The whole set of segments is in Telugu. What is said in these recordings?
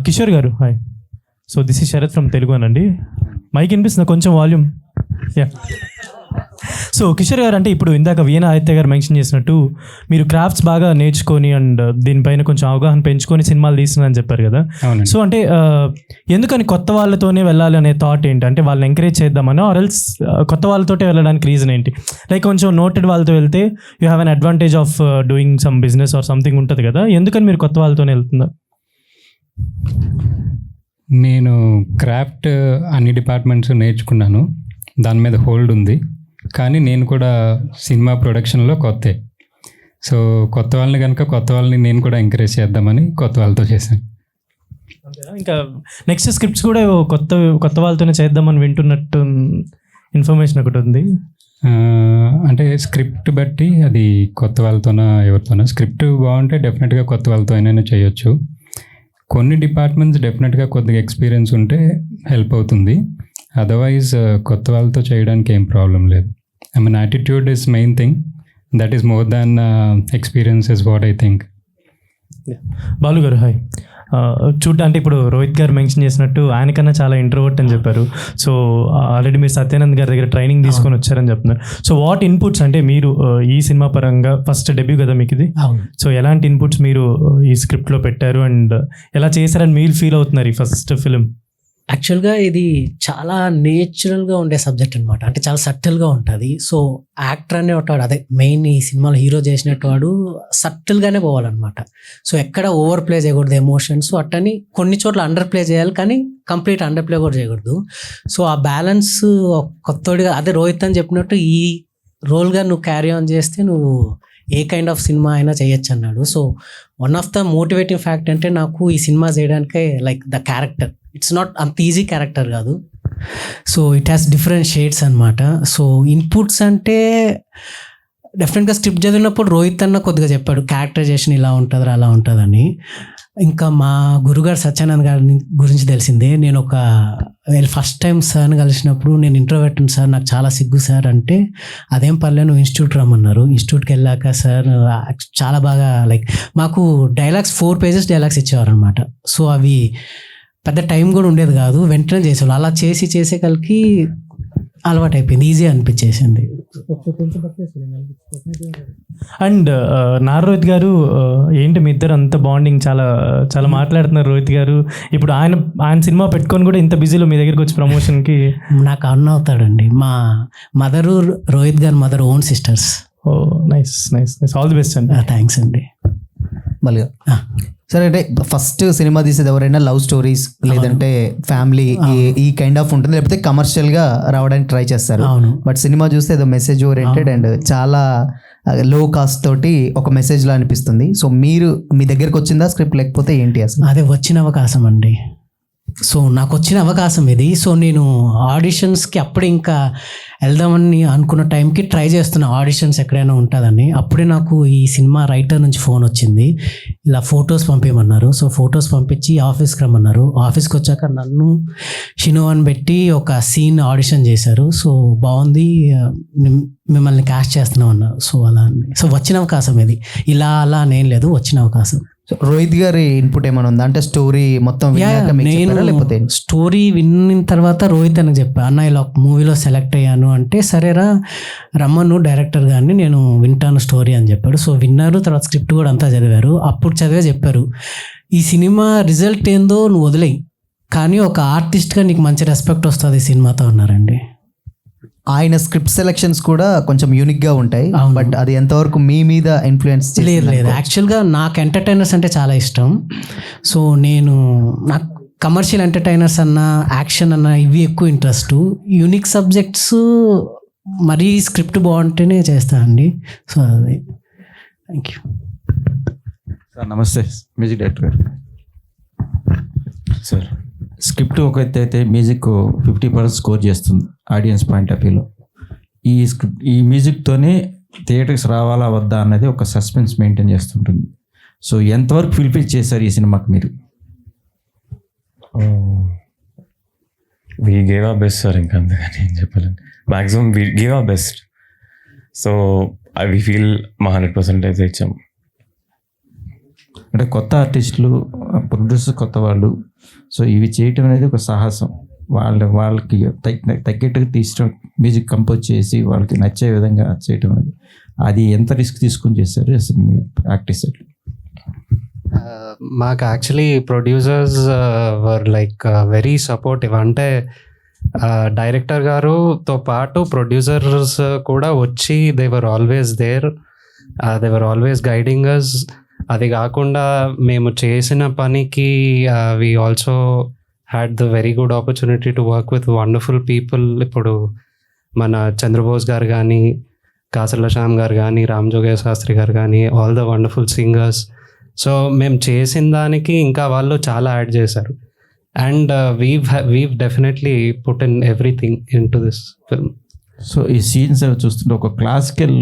కిషోర్ గారు hi. So this is Sharath from Telugu అనండి. మైక్ వినిపిస్తుంది కొంచెం వాల్యూమ్. యా. సో కిషోర్ గారు, అంటే ఇప్పుడు ఇందాక వీణ ఆదిత్య గారు మెన్షన్ చేసినట్టు మీరు క్రాఫ్ట్స్ బాగా నేర్చుకొని అండ్ దీనిపైన కొంచెం అవగాహన పెంచుకొని సినిమాలు తీస్తున్నారని చెప్పారు కదా. సో అంటే ఎందుకని కొత్త వాళ్ళతోనే వెళ్ళాలి అనే థాట్ ఏంటి? అంటే వాళ్ళని ఎంకరేజ్ చేద్దామని ఆర్ ఎల్స్ కొత్త వాళ్ళతోటే వెళ్ళడానికి రీజన్ ఏంటి? లైక్ కొంచెం నోటెడ్ వాళ్ళతో వెళ్తే you have an advantage of doing some business or something ఉంటుంది కదా, ఎందుకని మీరు కొత్త వాళ్ళతోనే వెళ్తున్నారు? నేను క్రాఫ్ట్ అన్ని డిపార్ట్మెంట్స్ నేర్చుకున్నాను, దాని మీద హోల్డ్ ఉంది. కానీ నేను కూడా సినిమా ప్రొడక్షన్లో కొత్తే. సో కొత్త వాళ్ళని నేను కూడా ఎంకరేజ్ చేద్దామని కొత్త వాళ్ళతో చేశాను. ఇంకా నెక్స్ట్ స్క్రిప్ట్స్ కూడా కొత్త వాళ్ళతోనే చేద్దామని వింటున్నట్టు ఇన్ఫర్మేషన్ ఒకటి ఉంది. అంటే స్క్రిప్ట్ బట్టి అది కొత్త వాళ్ళతోనా ఎవరితోనా, స్క్రిప్ట్ బాగుంటే డెఫినెట్గా కొత్త వాళ్ళతో అయినా చేయొచ్చు. కొన్ని డిపార్ట్మెంట్స్ డెఫినెట్గా కొద్దిగా ఎక్స్పీరియన్స్ ఉంటే హెల్ప్ అవుతుంది. అదర్వైజ్ కొత్త వాళ్ళతో చేయడానికి ఏం ప్రాబ్లం లేదు. I mean attitude is main thing, that is more than experience is what I think. Balu గారు హాయ్. అంటే ఇప్పుడు రోహిత్ గారు మెన్షన్ చేసినట్టు ఆయనకన్నా చాలా ఇంట్రోవర్ట్ అని చెప్పారు. సో ఆల్రెడీ మీరు సత్యానంద్ గారి దగ్గర ట్రైనింగ్ తీసుకొని వచ్చారని చెప్తున్నారు. సో వాట్ ఇన్పుట్స్, అంటే మీరు ఈ సినిమా పరంగా ఫస్ట్ డెబ్యూ కదా మీకు ఇది, సో ఎలాంటి ఇన్పుట్స్ మీరు ఈ స్క్రిప్ట్లో పెట్టారు అండ్ ఎలా చేశారని మీరు ఫీల్ అవుతున్నారు ఈ ఫస్ట్ ఫిలిం? యాక్చువల్గా ఇది చాలా నేచురల్గా ఉండే సబ్జెక్ట్ అనమాట. అంటే చాలా సటిల్గా ఉంటుంది. సో యాక్టర్ అనే వాడు, అదే మెయిన్ ఈ సినిమాలో హీరో చేసినట్టు వాడు సటిల్గానే పోవాలన్నమాట. సో ఎక్కడ ఓవర్ ప్లే చేయకూడదు ఎమోషన్స్, అట్టని కొన్ని చోట్ల అండర్ ప్లే చేయాలి కానీ కంప్లీట్ అండర్ ప్లే కూడా చేయకూడదు. సో ఆ బ్యాలెన్స్ కొత్తగా, అదే రోహిత్ అని చెప్పినట్టు ఈ రోల్గా నువ్వు క్యారీ ఆన్ చేస్తే నువ్వు ఏ కైండ్ ఆఫ్ సినిమా అయినా చేయొచ్చు అన్నాడు. So one of the motivating fact అంటే నాకు ఈ సినిమా చేయడానికే like the character, it's not అంత ఈజీ క్యారెక్టర్ కాదు. So it has different shades అనమాట. సో ఇన్పుట్స్ అంటే డెఫినెట్గా స్క్రిప్ట్ చదివినప్పుడు రోహిత్ అన్న కొద్దిగా చెప్పాడు క్యారెక్టరైజేషన్ ఇలా ఉంటుంది అలా ఉంటుందని. ఇంకా మా గురుగారు సత్యానంద్ గారి గురించి తెలిసిందే. నేను ఫస్ట్ టైం సార్ని కలిసినప్పుడు నేను ఇంట్రోవర్ట్ సార్, నాకు చాలా సిగ్గు సార్ అంటే, అదేం పర్లేదు నువ్వు ఇన్స్టిట్యూట్ రమ్మన్నారు. ఇన్స్టిట్యూట్కి వెళ్ళాక సార్ చాలా బాగా లైక్ మాకు డైలాగ్స్ 4 pages డైలాగ్స్ ఇచ్చేవారు అనమాట. సో అవి పెద్ద టైం కూడా ఉండేది కాదు, వెంటనే చేసేవాళ్ళు. అలా చేసే కలికి అలవాటు అయిపోయింది, ఈజీ అనిపించేసింది. అండ్ రోహిత్ గారు ఏంటి మీ ఇద్దరు అంత బాండింగ్, చాలా చాలా మాట్లాడుతున్నారు రోహిత్ గారు. ఇప్పుడు ఆయన సినిమా పెట్టుకొని కూడా ఇంత బిజీలో మీ దగ్గరికి వచ్చి ప్రమోషన్కి నాకు అన్న అవుతాడండి. మా మదరు రోహిత్ గారు mother own sisters. Oh nice nice nice, all the best అండి. థ్యాంక్స్ అండి. మళ్ళీ సరే, అంటే ఫస్ట్ సినిమా తీసేది ఎవరైనా లవ్ స్టోరీస్ లేదంటే ఫ్యామిలీ ఈ కైండ్ ఆఫ్ ఉంటుంది, లేకపోతే కమర్షియల్గా రావడానికి ట్రై చేస్తారు. బట్ సినిమా చూస్తే ఏదో మెసేజ్ ఓరియంటెడ్ అండ్ చాలా లో కాస్ట్ తోటి ఒక మెసేజ్ లా అనిపిస్తుంది. సో మీరు మీ దగ్గరకు వచ్చిందా స్క్రిప్ట్, లేకపోతే ఏంటి అసలు? అదే వచ్చిన అవకాశం అండి. సో నాకు వచ్చిన అవకాశం ఇది. సో నేను ఆడిషన్స్కి అప్పుడే ఇంకా వెళ్దామని అనుకున్న టైంకి ట్రై చేస్తున్నా ఆడిషన్స్ ఎక్కడైనా ఉంటుందని. అప్పుడే నాకు ఈ సినిమా రైటర్ నుంచి ఫోన్ వచ్చింది, ఇలా ఫొటోస్ పంపించమన్నారు. సో ఫొటోస్ పంపించి ఆఫీస్కి రమ్మన్నారు. ఆఫీస్కి వచ్చాక నన్ను షినోవన్ పెట్టి ఒక సీన్ ఆడిషన్ చేశారు. సో బాగుంది, మిమ్మల్ని క్యాస్ట్ చేస్తున్నాం అన్నారు. సో అలా సో వచ్చిన అవకాశం ఇది, ఇలా అలా నేను లేదు, వచ్చిన అవకాశం. రోహిత్ గారి ఇన్పుట్ ఏమైనా ఉందా? అంటే స్టోరీ మొత్తం లేకపోతే స్టోరీ విన్న తర్వాత రోహిత్ అని చెప్పా, అన్న ఇలా మూవీలో సెలెక్ట్ అయ్యాను అంటే, సరేరా రమ్మను డైరెక్టర్ గారిని, నేను వింటాను స్టోరీ అని చెప్పాడు. సో విన్నారు, తర్వాత స్క్రిప్ట్ కూడా అంతా చదివారు. అప్పుడు చదివే చెప్పారు, ఈ సినిమా రిజల్ట్ ఏందో నువ్వు వదిలేయి, కానీ ఒక ఆర్టిస్ట్గా నీకు మంచి రెస్పెక్ట్ వస్తుంది ఈ సినిమాతో అన్నారండి. ఆయన స్క్రిప్ట్ సెలెక్షన్స్ కూడా కొంచెం యూనిక్గా ఉంటాయి, బట్ అది ఎంతవరకు మీ మీద ఇన్ఫ్లుయెన్స్? లేదు, యాక్చువల్గా నాకు ఎంటర్టైనర్స్ అంటే చాలా ఇష్టం. సో నాకు కమర్షియల్ ఎంటర్టైనర్స్ అన్న, యాక్షన్ అన్న, ఇవి ఎక్కువ ఇంట్రెస్ట్. యూనిక్ సబ్జెక్ట్స్ మరీ స్క్రిప్ట్ బాగుంటేనే చేస్తానండి. సో అది. Thank you sir. నమస్తే మ్యూజిక్ డైరెక్టర్ గారు. సార్ స్క్రిప్ట్ ఒక ఎత్తు అయితే మ్యూజిక్ 50% స్కోర్ చేస్తుంది ఆడియన్స్ పాయింట్ ఆఫ్ వ్యూలో. ఈ మ్యూజిక్తోనే థియేటర్స్ రావాలా వద్దా అన్నది ఒక సస్పెన్స్ మెయింటైన్ చేస్తుంటుంది. సో ఎంతవరకు ఫుల్ఫిల్ చేశారు ఈ సినిమాకి మీరు? We gave our best sir, ఇంకా అంతగానే ఏం చెప్పాలండి. Maximum we gave our best. So we feel మా 100% అయితే ఇచ్చాము. అంటే కొత్త ఆర్టిస్టులు, ప్రొడ్యూసర్ కొత్త వాళ్ళు, సో ఇవి చేయటం అనేది ఒక సాహసం. వాళ్ళకి తగ్గట్టుగా తీసిన మ్యూజిక్ కంపోజ్ చేసి వాళ్ళకి నచ్చే విధంగా చేయటం అనేది, అది ఎంత రిస్క్ తీసుకొని చేస్తారు అసలు మీ ప్రాక్టీస్ ఎట్లా? మాకు actually producers were like very supportive. అంటే డైరెక్టర్ గారుతో పాటు ప్రొడ్యూసర్స్ కూడా వచ్చి they were always there, they were always guiding us. అది కాకుండా మేము చేసిన పనికి we also had the very good opportunity to work with wonderful people. ఇప్పుడు మన చంద్రబోస్ గారు కానీ, కాసర్ల శ్యామ్ గారు కానీ, రామ్ జోగయ్య శాస్త్రి గారు కానీ, all the wonderful singers. So మేము చేసిన దానికి ఇంకా వాళ్ళు చాలా యాడ్ చేశారు. And weave definitely put in everything in to this film. So ఈ సీన్స్ అవి చూస్తుంటే ఒక క్లాసికల్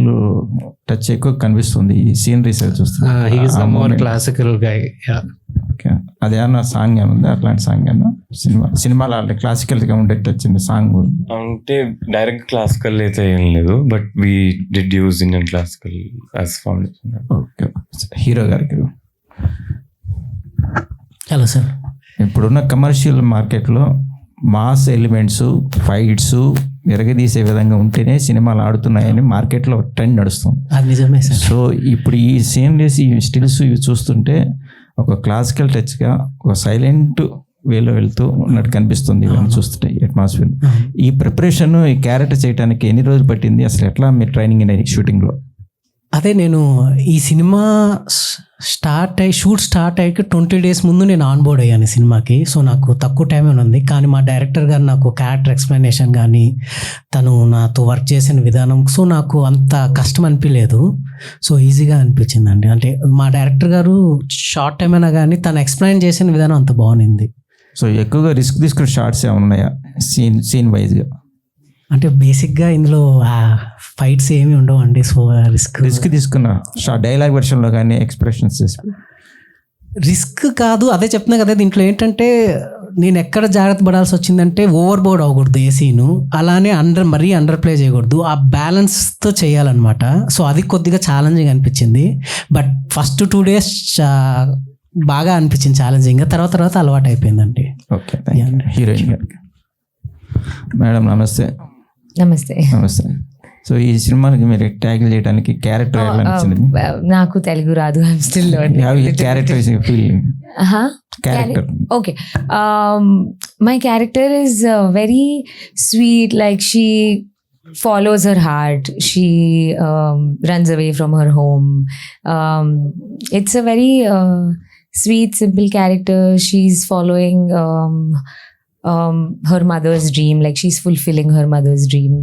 టచ్ ఎక్కువ కనిపిస్తుంది ఈ సీనరీస్ అవి చూస్తుంటే. He's the more classical guy. Okay, అదేమన్నా సాంగ్ ఏమైనా ఉందా? అట్లాంటి సాంగ్ ఏమన్నా సినిమాలో అంటే క్లాసికల్గా ఉండేట్టు వచ్చింది సాంగ్? అంటే డైరెక్ట్ క్లాసికల్ అయితే ఏం లేదు, but we did use Indian classical as foundation. Okay, hero గారికి హలో సార్. ఇప్పుడున్న కమర్షియల్ మార్కెట్లో మాస్ ఎలిమెంట్స్, ఫైట్స్ ఎరగదీసే విధంగా ఉంటేనే సినిమాలు ఆడుతున్నాయని మార్కెట్లో ట్రెండ్ నడుస్తుంది. అది నిజమే సార్. సో ఇప్పుడు ఈ సీన్లెస్, ఈ స్టిల్స్ ఇవి చూస్తుంటే ఒక క్లాసికల్ టచ్గా ఒక సైలెంట్ వేలో వెళ్తూ ఉన్నట్టు కనిపిస్తుంది ఇవన్నీ చూస్తుంటే అట్మాస్ఫియర్. ఈ ప్రిపరేషన్, ఈ క్యారెక్టర్ చేయడానికి ఎన్ని రోజులు పట్టింది? అసలు ఎట్లా మీరు ట్రైనింగ్ అయిన షూటింగ్లో? అదే నేను ఈ సినిమా షూట్ స్టార్ట్ అయ్యి 20 days ముందు నేను ఆన్ బోర్డ్ అయ్యాను ఈ సినిమాకి. సో నాకు తక్కువ టైమే ఉంది, కానీ మా డైరెక్టర్ గారు నాకు క్యారెక్టర్ ఎక్స్ప్లెనేషన్ కానీ, తను నాతో వర్క్ చేసిన విధానం, సో నాకు అంత కష్టం అనిపించలేదు. సో ఈజీగా అనిపించిందండి. అంటే మా డైరెక్టర్ గారు షార్ట్ టైం అయినా కానీ తను ఎక్స్ప్లెయిన్ చేసిన విధానం అంత బాగుంది. సో ఎక్కువగా రిస్క్ తీసుకున్న షార్ట్స్ ఏమైనా ఉన్నాయా సీన్ వైజ్గా? అంటే బేసిక్గా ఇందులో ఫైట్స్ ఏమి ఉండవండి. సో రిస్క్ తీసుకున్న డైలాగ్ వెర్షన్లో కానీ ఎక్స్ప్రెషన్స్ రిస్క్ కాదు, అదే చెప్తున్నా కదా. దీంట్లో ఏంటంటే నేను ఎక్కడ జాగ్రత్త పడాల్సి వచ్చిందంటే ఓవర్ బోర్డ్ అవ్వకూడదు ఏ సీను, అలానే మరీ అండర్ ప్లే చేయకూడదు, ఆ బ్యాలెన్స్తో చేయాలన్నమాట. సో అది కొద్దిగా ఛాలెంజింగ్ అనిపించింది. బట్ ఫస్ట్ 2 days బాగా అనిపించింది ఛాలెంజింగ్, తర్వాత అలవాటు అయిపోయిందండి. ఓకే, హీరోయిన్ గారికి మేడం నమస్తే. నమస్తే. సో ఈ సినిమాకి మీరు ట్యాకిల్ చేయడానికి క్యారెక్టర్ ఎలా నచ్చింది? నాకు తెలుగు రాదు, I'm still character. Okay. My character is very sweet. Like she follows her heart. She runs away from her home. It's a very sweet, simple character. She's following her mother's dream. Like she's fulfilling her mother's dream.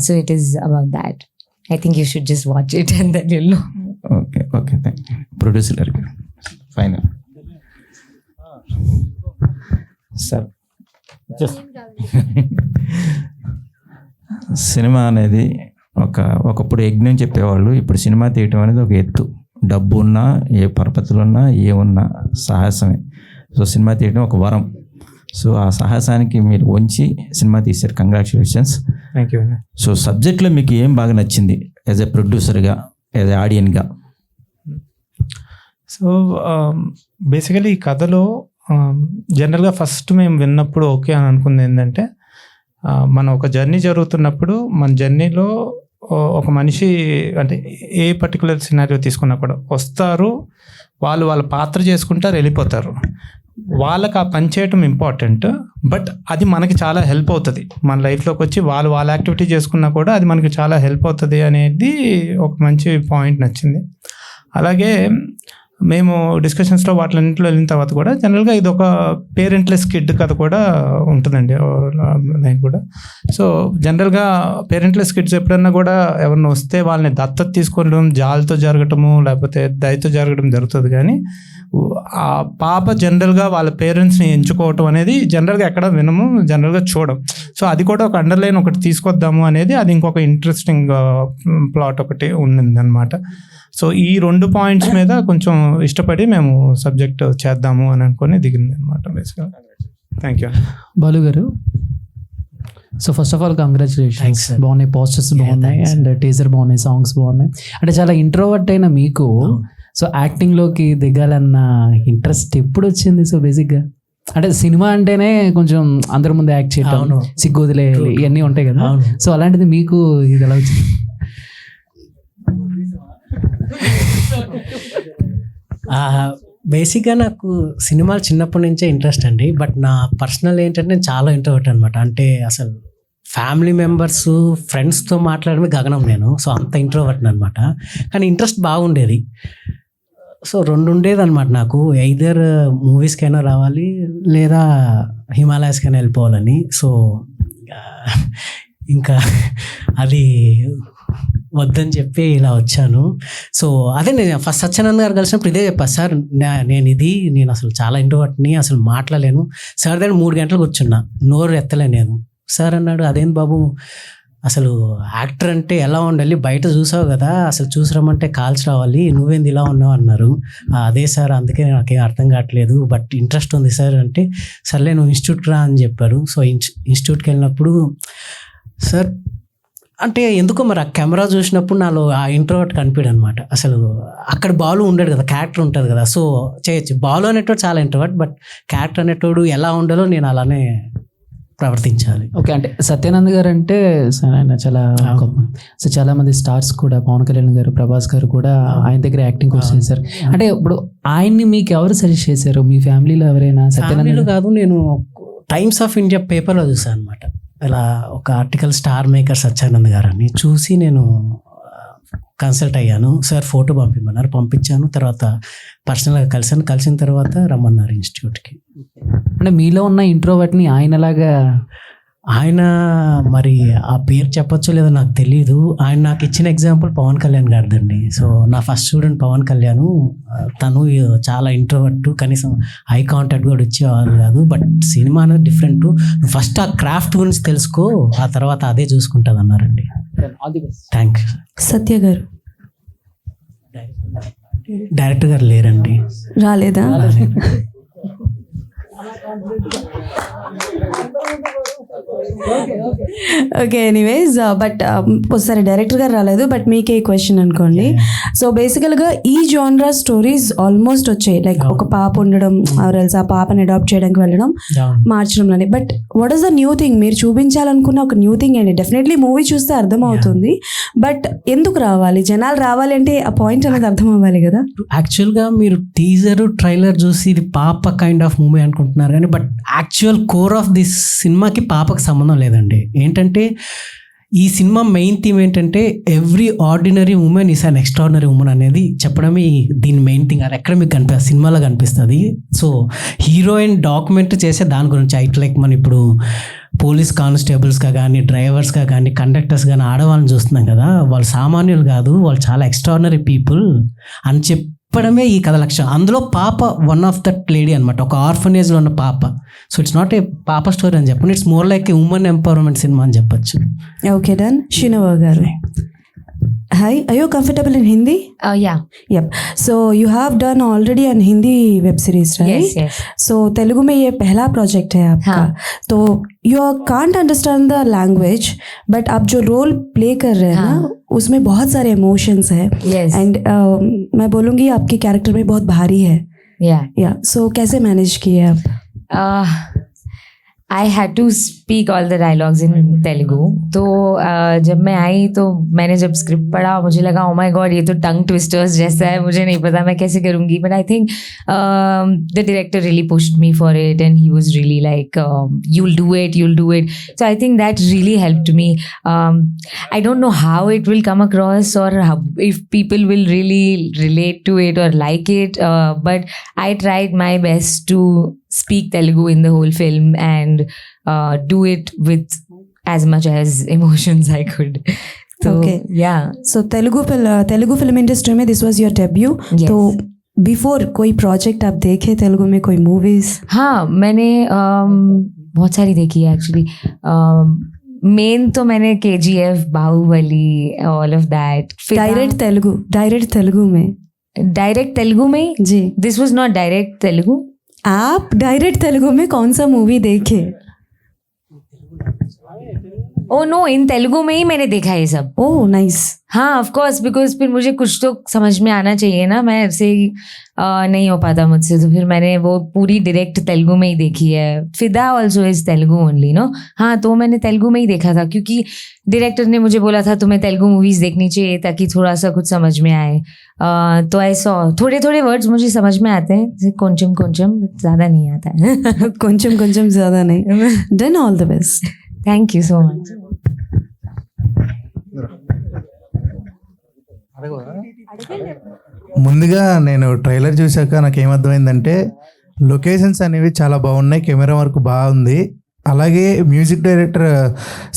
So it is about that. I think you should just watch it and then you'll know. Okay, thank you. Producer గారికి ఫైనల్ సార్. సినిమా అనేది ఒకప్పుడు యజ్ఞం చెప్పేవాళ్ళు, ఇప్పుడు సినిమా తీయటం అనేది ఒక ఎత్తు. డబ్బు ఉన్నా, ఏ పరపతులు ఉన్నా, ఏమున్నా సాహసమే. సో సినిమా తీయటం ఒక వరం. సో ఆ సాహసానికి మీరు వంచి సినిమా తీశారు, కంగ్రాచులేషన్స్. Thank you. సో సబ్జెక్ట్లో మీకు ఏం బాగా నచ్చింది యాజ్ ఎ ప్రొడ్యూసర్గా, యాజ్ ఎ ఆడియన్గా? సో బేసికలీ ఈ కథలో జనరల్గా ఫస్ట్ మేము విన్నప్పుడు ఓకే అని అనుకుంది ఏంటంటే, మనం ఒక జర్నీ జరుగుతున్నప్పుడు మన జర్నీలో ఒక మనిషి అంటే ఏ పర్టికులర్ సినారియో తీసుకున్నా కూడా వస్తారు, వాళ్ళ పాత్ర చేసుకుంటారు, వెళ్ళిపోతారు. వాళ్ళకి ఆ పని చేయటం ఇంపార్టెంట్, బట్ అది మనకి చాలా హెల్ప్ అవుతుంది. మన లైఫ్లోకి వచ్చి వాళ్ళ యాక్టివిటీ చేసుకున్నా కూడా అది మనకి చాలా హెల్ప్ అవుతుంది అనేది ఒక మంచి పాయింట్ నచ్చింది. అలాగే మేము డిస్కషన్స్లో వాటిలన్నింటిలో వెళ్ళిన తర్వాత కూడా జనరల్గా ఇది ఒక పేరెంట్లెస్ కిడ్ కథ కూడా ఉంటుందండి లైన్ కూడా. సో జనరల్గా పేరెంట్లెస్ కిడ్స్ ఎప్పుడన్నా కూడా ఎవరిని వస్తే వాళ్ళని దత్తత తీసుకోవడం, జాలితో జరగటము లేకపోతే దయతో జరగడం జరుగుతుంది. కానీ ఆ పాప జనరల్గా వాళ్ళ పేరెంట్స్ని ఎంచుకోవటం అనేది జనరల్గా ఎక్కడ వినము, జనరల్గా చూడం. సో అది కూడా ఒక అండర్లైన్ ఒకటి తీసుకొద్దాము అనేది అది ఇంకొక ఇంట్రెస్టింగ్ ప్లాట్ ఒకటి ఉండింది అనమాట. సో ఈ 2 పాయింట్స్ మీద కొంచెం ఇష్టపడి మేము సబ్జెక్ట్ చేద్దాము అని అనుకొని దిగింది అనమాట బేసిక్గా. Thank you. Balu garu, so first of all congratulations. బాగున్నాయి, పోస్టర్స్ బాగున్నాయి, అండ్ టీజర్ బాగున్నాయి, సాంగ్స్ బాగున్నాయి. అంటే చాలా ఇంట్రోవర్ట్ అయిన మీకు సో యాక్టింగ్లోకి దిగాలన్న ఇంట్రెస్ట్ ఎప్పుడు వచ్చింది? సో బేసిక్గా అంటే సినిమా అంటేనే కొంచెం అందరి ముందు యాక్ట్ చేయడం, అవును. సిగ్గు వదిలేయాలి, ఇవన్నీ ఉంటాయి కదా. అవును. సో అలాంటిది మీకు ఇది ఎలా వచ్చింది? బేసిక్గా నాకు సినిమాలు చిన్నప్పటి నుంచే ఇంట్రెస్ట్ అండి. బట్ నా పర్సనల్ ఏంటంటే నేను చాలా ఇంట్రోవర్ట్ అనమాట. అంటే అసలు ఫ్యామిలీ మెంబర్స్, ఫ్రెండ్స్తో మాట్లాడమే గగనం నేను. సో అంత ఇంట్రోవర్ట్ అనమాట. కానీ ఇంట్రెస్ట్ బాగుండేది. సో రెండు ఉండేది అనమాట నాకు. ఎయిదర్ మూవీస్కైనా రావాలి లేదా హిమాలయాస్కైనా వెళ్ళిపోవాలని. సో ఇంకా అది వద్దని చెప్పి ఇలా వచ్చాను. సో అదే నేను ఫస్ట్ సత్యానంద్ గారు కలిసినప్పుడు ఇదే చెప్పాను, సార్ నేను అసలు చాలా ఇంట్రోవర్ట్ని, అసలు మాట్లాడలేను సార్ దగ్గర 3 గంటలు కూర్చున్నా, నోరు ఎత్తలే నేను. సార్ అన్నాడు, అదేం బాబు అసలు యాక్టర్ అంటే ఎలా ఉండాలి, బయట చూసావు కదా, అసలు చూసిరమ్మంటే కాల్చి రావాలి, నువ్వేంది ఇలా ఉన్నావు అన్నారు. అదే సార్, అందుకే నాకేం అర్థం కావట్లేదు, బట్ ఇంట్రెస్ట్ ఉంది సార్ అంటే, సర్లే నువ్వు ఇన్స్టిట్యూట్కి రా అని చెప్పారు. సో ఇన్స్టిట్యూట్కి వెళ్ళినప్పుడు సార్ అంటే ఎందుకో మరి ఆ కెమెరా చూసినప్పుడు నాలో ఆ ఇంట్రోవర్ట్ కనిపించడు అనమాట. అసలు అక్కడ బాలు ఉండడు కదా, క్యారెక్టర్ ఉంటుంది కదా, సో చేయొచ్చు. బాలు అనేటోడు చాలా ఇంట్రోవర్ట్, బట్ క్యారెక్టర్ అనేటోడు ఎలా ఉండాలో నేను అలానే ప్రవర్తించాలి. ఓకే, అంటే సత్యానంద్ గారు అంటే ఆయన చాలా గొప్ప. సో చాలా మంది స్టార్స్ కూడా, పవన్ కళ్యాణ్ గారు, ప్రభాస్ గారు కూడా ఆయన దగ్గర యాక్టింగ్ కోర్స్ చేశారు. అంటే ఇప్పుడు ఆయన్ని మీకు ఎవరు సజెస్ట్ చేశారు? మీ ఫ్యామిలీలో ఎవరైనా? సత్యానంద్ కాదు, నేను టైమ్స్ ఆఫ్ ఇండియా పేపర్లో చూసాను అనమాట. ఇలా ఒక ఆర్టికల్ స్టార్ మేకర్ సత్యానంద్ గారు అని చూసి నేను కన్సల్ట్ అయ్యాను. సార్ ఫోటో పంపిమన్నారు, పంపించాను. తర్వాత పర్సనల్గా కలిసిన తర్వాత రమ్మన్నారు ఇన్స్టిట్యూట్కి. అంటే మీలో ఉన్న ఇంట్రోవర్ట్ని ఆయన మరి ఆ పేరు చెప్పొచ్చో లేదో నాకు తెలియదు. ఆయన నాకు ఇచ్చిన ఎగ్జాంపుల్ పవన్ కళ్యాణ్ గారిదండి. సో నా ఫస్ట్ స్టూడెంట్ పవన్ కళ్యాణ్, తను చాలా ఇంట్రోవర్ట్, కనీసం ఐ కాంటాక్ట్ కూడా ఇచ్చేవాళ్ళు కాదు. బట్ సినిమా అనేది డిఫరెంట్, నువ్వు ఫస్ట్ ఆ క్రాఫ్ట్ గురించి తెలుసుకో, ఆ తర్వాత అదే చూసుకుంటుంది అన్నారండి. Thank you. సత్య గారు డైరెక్టర్ గారు లేరండి, రాలేదా? ఓకే, ఎనీవేస్ బట్ సరే డైరెక్టర్ గారు రాలేదు, బట్ మీకే ఈ క్వశ్చన్ అనుకోండి. సో బేసికల్గా ఈ జానరా స్టోరీస్ ఆల్మోస్ట్ వచ్చాయి, లైక్ ఒక పాప ఉండడం, ఆర్ఎల్స్ ఆ పాపని అడాప్ట్ చేయడానికి వెళ్ళడం, మార్చడంలోనే. But what is the new thing? మీరు చూపించాలనుకున్న ఒక న్యూ థింగ్ అండి. డెఫినెట్లీ మూవీ చూస్తే అర్థం అవుతుంది, బట్ ఎందుకు రావాలి, జనాలు రావాలి అంటే ఆ పాయింట్ అనేది అర్థం అవ్వాలి కదా. యాక్చువల్గా మీరు టీజర్, ట్రైలర్ చూసి ఇది పాప కైండ్ ఆఫ్ మూవీ అనుకుంటున్నారు కానీ, but actual core of this సినిమాకి పాపకు సంబంధం లేదండి. ఏంటంటే ఈ సినిమా మెయిన్ థీమ్ ఏంటంటే every ordinary women is an extraordinary women అనేది చెప్పడమే దీని మెయిన్ థింగ్. అది ఎక్కడ మీకు కనిపిస్తుంది, సినిమాలో కనిపిస్తుంది. సో హీరోయిన్ డాక్యుమెంటరీ చేసే దాని గురించి, అయితే లైక్ మనం ఇప్పుడు పోలీస్ కానిస్టేబుల్స్గా కానీ, డ్రైవర్స్గా కానీ, కండక్టర్స్ కానీ ఆడవాళ్ళని చూస్తున్నాం కదా, వాళ్ళు సామాన్యులు కాదు, వాళ్ళు చాలా ఎక్స్ట్రాడినరీ పీపుల్ అని చెప్పడమే ఈ కథ లక్ష్యం. అందులో పాప వన్ ఆఫ్ దట్ లేడీ అనమాట, ఒక ఆర్ఫనేజ్లో ఉన్న పాప. సో ఇట్స్ నాట్ ఏ పాప స్టోరీ అని చెప్పండి, it's more like A women empowerment cinema అని చెప్పొచ్చు. Okay done. షినవా గారు, hi, are you comfortable in Hindi? Yeah. Yep. So you have done already an Hindi web series, right? Yes. So Telugu में ये पहला प्रोजेक्ट है आपका. हाँ. तो you can't understand the language, but आप जो रोल प्ले कर रहे हैं ना, उसमें बहुत सारे इमोशंस है. Yes. And मैं बोलूँगी आपके कैरेक्टर में बहुत भारी है. Yeah. So कैसे मैनेज किए आप? I had to speak all the dialogues in Telugu. तो जब मैं आई तो मैंने जब स्क्रिप्ट पढ़ा, मुझे लगा ओ माय गॉड, ये तो टंग ट्विस्टर्स जैसा है, मुझे नहीं पता मैं कैसे करूँगी. But I think the director really pushed me for it and he was really like you'll do it. So I think that really helped me. I don't know how it will come across or how, if people will really relate to it or like it, but I tried my best to speak Telugu in the whole film and do it with as much as emotions I could. So, Okay. Yeah. So Telugu film industry में this was your debut. Yes. तो बिफोर कोई प्रोजेक्ट आप देखे तेलुगु में, कोई मूवीज? हाँ, मैंने बहुत सारी देखी है एक्चुअली. मेन तो मैंने KGF, Baahubali, all of that. Direct Telugu में? डायरेक्ट तेलुगु में जी. This was not direct Telugu. आप डायरेक्ट तेलुगु में कौन सा मूवी देखे? Oh no, in Telugu में ही मैंने देखा ये सब. Oh nice. हाँ ऑफ कोर्स, बिकॉज फिर मुझे कुछ तो समझ में आना चाहिए ना, मैं ऐसे ही नहीं हो पाता मुझसे, तो फिर मैंने वो पूरी डायरेक्ट तेलुगु में ही देखी है. Fidaa also is Telugu only no. हाँ तो मैंने तेलुगु में ही देखा था क्योंकि डायरेक्टर ने मुझे बोला था तुम्हें तेलुगु मूवीज देखनी चाहिए ताकि थोड़ा सा कुछ समझ में आए. तो ऐसा थोड़े थोड़े वर्ड्स मुझे समझ में आते हैं, जैसे కొంచెం కొంచెం, ज़्यादा नहीं आता है. కొంచెం కొంచెం ज़्यादा नहीं. Then all the best. Thank you so much. ముందుగా నేను ట్రైలర్ చూశాక నాకు ఏమర్థమైందంటే లొకేషన్స్ అనేవి చాలా బాగున్నాయి, కెమెరా వర్క్ బాగుంది, అలాగే మ్యూజిక్ డైరెక్టర్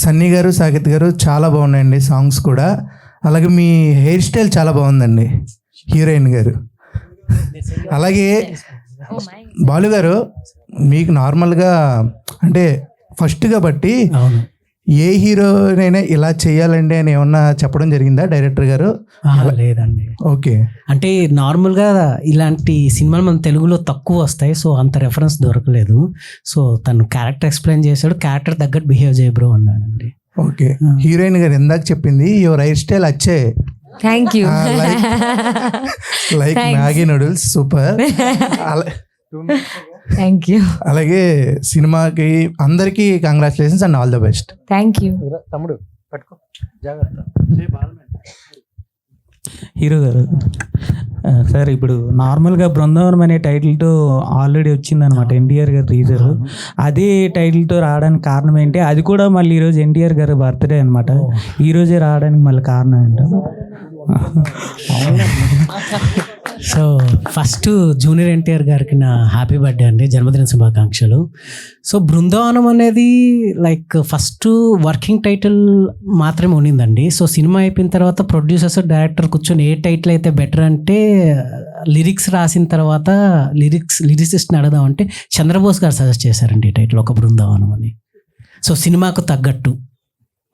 సన్నీ గారు, సాకేత్ గారు చాలా బాగున్నాయండి, సాంగ్స్ కూడా. అలాగే మీ హెయిర్ స్టైల్ చాలా బాగుందండి హీరోయిన్ గారు. అలాగే బాలు గారు మీకు నార్మల్గా అంటే ఫస్ట్ కాబట్టి ఏ హీరోనైనా ఇలా చేయాలండి అని ఏమన్నా చెప్పడం జరిగిందా డైరెక్టర్ గారు? లేదండి. ఓకే. అంటే నార్మల్గా ఇలాంటి సినిమాలు మన తెలుగులో తక్కువ వస్తాయి, సో అంత రెఫరెన్స్ దొరకలేదు. సో తను క్యారెక్టర్ ఎక్స్ప్లెయిన్ చేశాడు, క్యారెక్టర్ తగ్గట్టు బిహేవ్ చేయ బ్రో అన్నాడండి. ఓకే. హీరోయిన్ గారు ఇందాక చెప్పింది యువర్ హెయిర్ స్టైల్ వచ్చే thank you like Maggi noodles super. Thank you. అలాగే సినిమాకి అందరికీ congratulations and all the best. Thank you. తమ్ముడు పట్టుకో జాగ్రత్త. హీరో గారు సార్, ఇప్పుడు నార్మల్గా బృందావనం అనే టైటిల్తో ఆల్రెడీ వచ్చిందనమాట ఎన్టీఆర్ గారి టీజర్. అదే టైటిల్తో రావడానికి కారణం ఏంటి? అది కూడా మళ్ళీ ఈరోజు ఎన్టీఆర్ గారి బర్త్డే అనమాట, ఈరోజే రావడానికి మళ్ళీ కారణం ఏంటో? సో ఫస్ట్ జూనియర్ ఎన్టీఆర్ గారికి నా హ్యాపీ బర్త్డే అండి, జన్మదిన శుభాకాంక్షలు. సో బృందావనం అనేది లైక్ ఫస్ట్ వర్కింగ్ టైటిల్ మాత్రమే ఉండిందండి. సో సినిమా అయిపోయిన తర్వాత ప్రొడ్యూసర్స్ డైరెక్టర్ కూర్చొని ఏ టైటిల్ అయితే బెటర్ అంటే లిరిక్స్ రాసిన తర్వాత లిరిసిస్ట్ని అడదామంటే చంద్రబోస్ గారు సజెస్ట్ చేశారండి ఈ టైటిల్, ఒక బృందావనం అని. సో సినిమాకు తగ్గట్టు.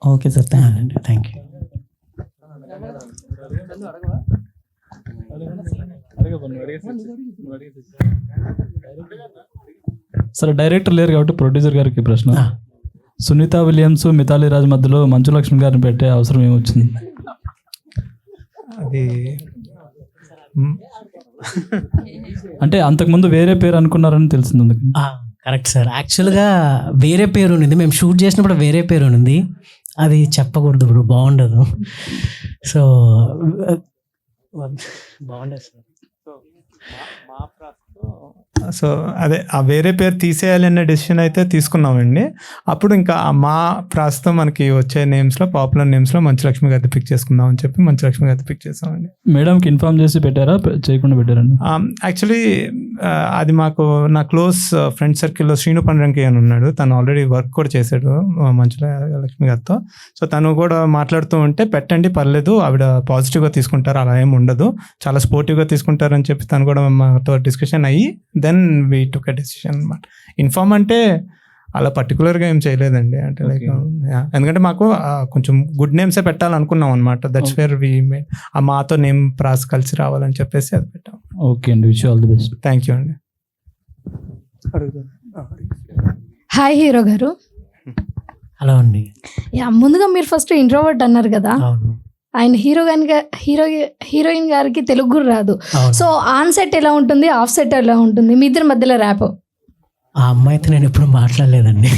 Okay sir, thank you. సరే, డైరెక్టర్ లేరు కాబట్టి ప్రొడ్యూసర్ గారికి ప్రశ్న. సునీత విలియమ్స్, మిథాలీ రాజ్ మధ్యలో మంచు లక్ష్మి గారిని పెట్టే అవసరం ఏమొచ్చింది? అది అంటే అంతకుముందు వేరే పేరు అనుకున్నారని తెలిసింది అందుకు. కరెక్ట్ సార్, యాక్చువల్గా వేరే పేరు ఉండింది, మేము షూట్ చేసినప్పుడు వేరే పేరు ఉండింది, అది చెప్పకూడదు ఇప్పుడు, బాగుండదు. సో బాగుండదు సార్. సో అదే ఆ వేరే పేరు తీసేయాలి అనే డెసిషన్ అయితే తీసుకున్నామండి. అప్పుడు ఇంకా మా ప్రస్తుతం మనకి వచ్చే నేమ్స్లో, పాపులర్ నేమ్స్లో మంచు లక్ష్మి గారిని పిక్ చేసుకుందాం అని చెప్పి మంచు లక్ష్మి గారిని పిక్ చేసామండి. మేడంకి ఇన్ఫార్మ్ చేసి పెట్టారా, చేయకుండా పెట్టారండి? యాక్చువల్లీ అది మాకు నా క్లోజ్ ఫ్రెండ్ సర్కిల్లో శ్రీను పండ్రంకి అని ఉన్నాడు, తను ఆల్రెడీ వర్క్ కూడా చేశాడు మంచు లక్ష్మి గారితో. సో తను కూడా మాట్లాడుతూ ఉంటే పెట్టండి పర్లేదు, ఆవిడ పాజిటివ్గా తీసుకుంటారు, అలా ఏమి ఉండదు, చాలా స్పోర్టివ్గా తీసుకుంటారని చెప్పి తను కూడా మాతో డిస్కషన్ అయ్యి then we took a decision అనమాట. ఇన్ఫార్మ్ అంటే అలా పర్టికులర్గా ఏం చేయలేదండి, అంటే లైక్ ఎందుకంటే మాకు కొంచెం గుడ్ నేమ్సే పెట్టాలనుకున్నాం అనమాట. దట్స్ వేర్ వి మేడ్, మాతో నేమ్ ప్రాస్ కలిసి రావాలని చెప్పేసి అది పెట్టాం. ఓకే అండి, wish all the best. Thank you అండి. హాయ్ హీరో గారు. హలో అండి. ముందుగా మీరు ఫస్ట్ ఇంట్రోవర్ట్ అన్నారు కదా, ఆయన హీరోయిన్ గారికి తెలుగు రాదు, సో ఆన్ సెట్ ఎలా ఉంటుంది, ఆఫ్ సెట్ ఎలా ఉంటుంది, మీ ఇద్దరి మధ్యలో ర్యాప్? ఆ అమ్మాయితో నేను ఎప్పుడు మాట్లాడలేదండి.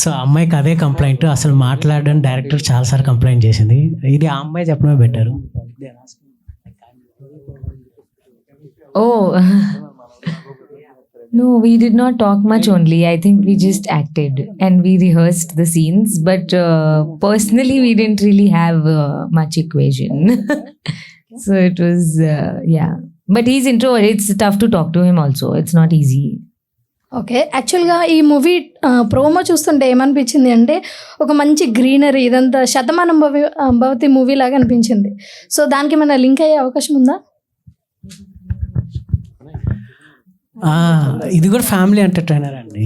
సో ఆ అమ్మాయికి అదే కంప్లైంట్, అసలు మాట్లాడడం డైరెక్టర్ చాలాసార్లు కంప్లైంట్ చేసింది, ఇది ఆ అమ్మాయి చెప్పడమే better. Oh. No, we did not talk much only. I think we just acted and we rehearsed the scenes. But personally, we didn't really have much equation. So it was, yeah. But he's introvert. It's tough to talk to him also. It's not easy. Okay, యాక్చువల్గా ఈ మూవీ ప్రోమో చూస్తుంటే ఏమనిపించింది అంటే ఒక మంచి గ్రీనరీ, ఇదంతా శతమానం భవతి మూవీ లాగా అనిపించింది. సో దానికి ఏమైనా లింక్ అయ్యే అవకాశం ఉందా? ఇది కూడా ఫ్యామిలీ ఎంటర్టైనర్ అండి.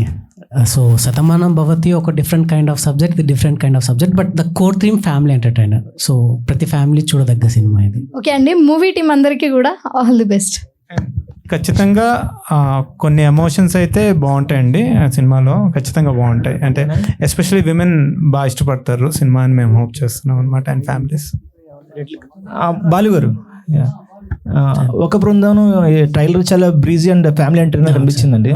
సో శతమానం భవతి ఒక డిఫరెంట్ కైండ్ ఆఫ్ సబ్జెక్ట్, ఇది different kind of subject, but the core theme family entertainer. So ప్రతి ఫ్యామిలీ చూడదగ్గ సినిమా ఇది. ఓకే అండి, మూవీ టీం అందరికీ కూడా ఆల్ ది బెస్ట్. ఖచ్చితంగా కొన్ని ఎమోషన్స్ అయితే బాగుంటాయండి ఆ సినిమాలో, ఖచ్చితంగా బాగుంటాయి. అంటే ఎస్పెషల్లీ విమెన్ బాగా ఇష్టపడతారు సినిమా అని మేము హోప్ చేస్తున్నాం అనమాట, అండ్ ఫ్యామిలీస్. బాలు గారు, ఒక బృందం ట్రైలర్ చాలా బ్రీజీ అండ్ ఫ్యామిలీ ఎంటర్టైనర్ కనిపించిందండి.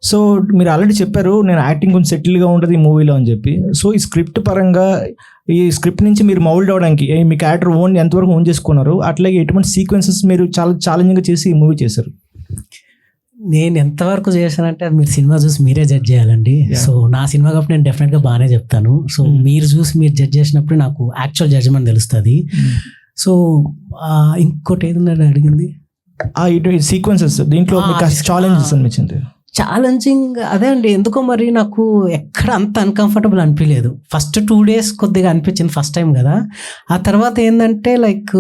సో మీరు ఆల్రెడీ చెప్పారు నేను యాక్టింగ్ కొంచెం సెటిల్గా ఉంటుంది ఈ మూవీలో అని చెప్పి. సో ఈ స్క్రిప్ట్ పరంగా ఈ స్క్రిప్ట్ నుంచి మీరు మౌల్డ్ అవడానికి మీ క్యారెక్టర్ ఎంతవరకు ఓన్ చేసుకున్నారు, అట్లాగే ఎటువంటి సీక్వెన్సెస్ మీరు చాలా ఛాలెంజింగ్గా చేసి ఈ మూవీ చేశారు? నేను ఎంతవరకు చేశానంటే అది మీరు సినిమా చూసి మీరే జడ్జ్ చేయాలండి. సో నా సినిమా కాబట్టి నేను డెఫినెట్గా బాగానే చెప్తాను. సో మీరు చూసి మీరు జడ్జ్ చేసినప్పుడు నాకు యాక్చువల్ జడ్జ్మెంట్ తెలుస్తుంది. సో ఇంకోటి ఏదన్నా అడిగింది సీక్వెన్సెస్ దీంట్లో ఛాలెంజెస్ అనిపించింది. ఛాలెంజింగ్ అదే అండి, ఎందుకో మరి నాకు ఎక్కడ అంత అన్కంఫర్టబుల్ అనిపించలేదు. ఫస్ట్ 2 days కొద్దిగా అనిపించింది, ఫస్ట్ టైం కదా. ఆ తర్వాత ఏంటంటే లైక్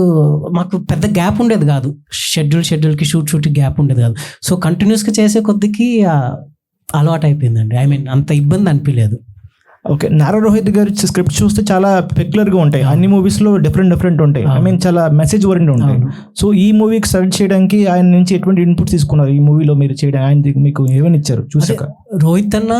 మాకు పెద్ద గ్యాప్ ఉండేది కాదు, షెడ్యూల్కి షూట్కి గ్యాప్ ఉండేది కాదు. సో కంటిన్యూస్గా చేసే కొద్దికి అలవాటు అయిపోయిందండి. ఐ మీన్ అంత ఇబ్బంది అనిపించలేదు. ఓకే, నారా రోహిత్ గారి స్క్రిప్ట్ చూస్తే చాలా పెక్యులర్గా ఉంటాయి, అన్ని మూవీస్లో డిఫరెంట్ ఉంటాయి. ఐ మీన్ చాలా మెసేజ్ ఓరియంటెడ్ ఉంటాయి. సో ఈ మూవీకి సెలెక్ట్ చేయడానికి ఆయన నుంచి ఎటువంటి ఇన్పుట్స్ తీసుకున్నారు? ఈ మూవీలో మీరు చేయడం ఆయన మీకు ఏమని ఇచ్చారు చూసాక? రోహిత్ అన్న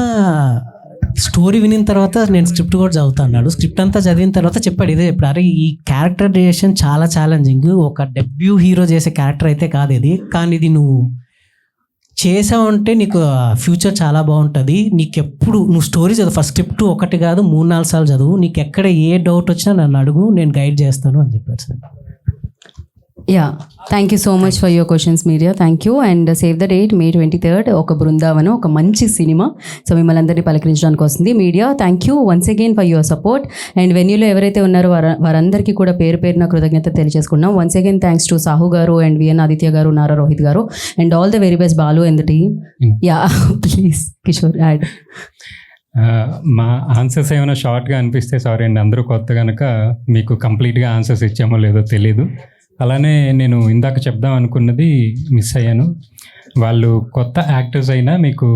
స్టోరీ వినిన తర్వాత నేను స్క్రిప్ట్ కూడా చదువుతా అన్నాడు. స్క్రిప్ట్ అంతా చదివిన తర్వాత చెప్పాడు, ఇదే చెప్పాడు, అరే ఈ క్యారెక్టరైజేషన్ చాలా ఛాలెంజింగ్, ఒక డెబ్యూ హీరో చేసే క్యారెక్టర్ అయితే కాదు ఇది, కానీ ఇది నువ్వు చేసావంటే నీకు ఫ్యూచర్ చాలా బాగుంటుంది. నీకెప్పుడు నువ్వు స్టోరీ చదువు, ఫస్ట్ స్క్రిప్ట్ 1 కాదు 3-4 సార్లు చదువు, నీకు ఎక్కడ ఏ డౌట్ వచ్చినా నన్ను అడుగు, నేను గైడ్ చేస్తాను అని చెప్పారు sir. Yeah, thank you so much for your questions media. Thank you. And save the date May 23rd, ఒక బృందావనం, ఒక మంచి సినిమా. సో మిమ్మల్ని అందరినీ పలకరించడానికి వస్తుంది media. Thank you once again for your support. And వెన్యూలో ఎవరైతే ఉన్నారో వారందరికీ కూడా పేరు పేరున కృతజ్ఞత తెలియజేసుకున్నాం. Once again thanks to Sahu garu and VN Aditya garu, Nara Rohit garu, and all the very best Balu and the team. Yeah please Kishore add. మా ఆన్సర్స్ ఏమైనా షార్ట్గా అనిపిస్తే సారీ అండి, అందరూ కొత్త కనుక మీకు కంప్లీట్గా ఆన్సర్స్ ఇచ్చామో లేదో తెలీదు. అలానే నేను ఇందాక చెప్దాం అనుకున్నది మిస్ అయ్యాను. వాళ్ళు కొత్త యాక్టర్స్ అయినా మీకు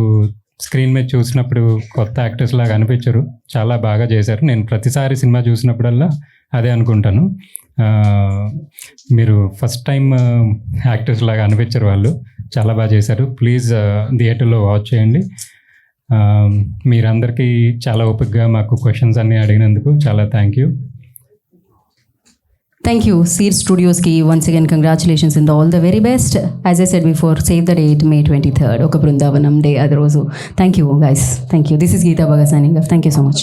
స్క్రీన్ మీద చూసినప్పుడు కొత్త యాక్టర్స్ లాగా అనిపించరు, చాలా బాగా చేశారు. నేను ప్రతిసారి సినిమా చూసినప్పుడల్లా అదే అనుకుంటాను. మీరు ఫస్ట్ టైం యాక్టర్స్ లాగా అనిపించరు, వాళ్ళు చాలా బాగా చేశారు. ప్లీజ్ థియేటర్లో వాచ్ చేయండి. మీరందరికీ చాలా ఓపికగా మాకు క్వశ్చన్స్ అన్నీ అడిగినందుకు చాలా thank you. Thank you, Seer Studios ki once again congratulations and all the very best. As I said before, save the date May 23rd, Oka Brindavanam Day adi roju. Thank you guys. Thank you. This is Geeta Bhagat signing off. Thank you so much.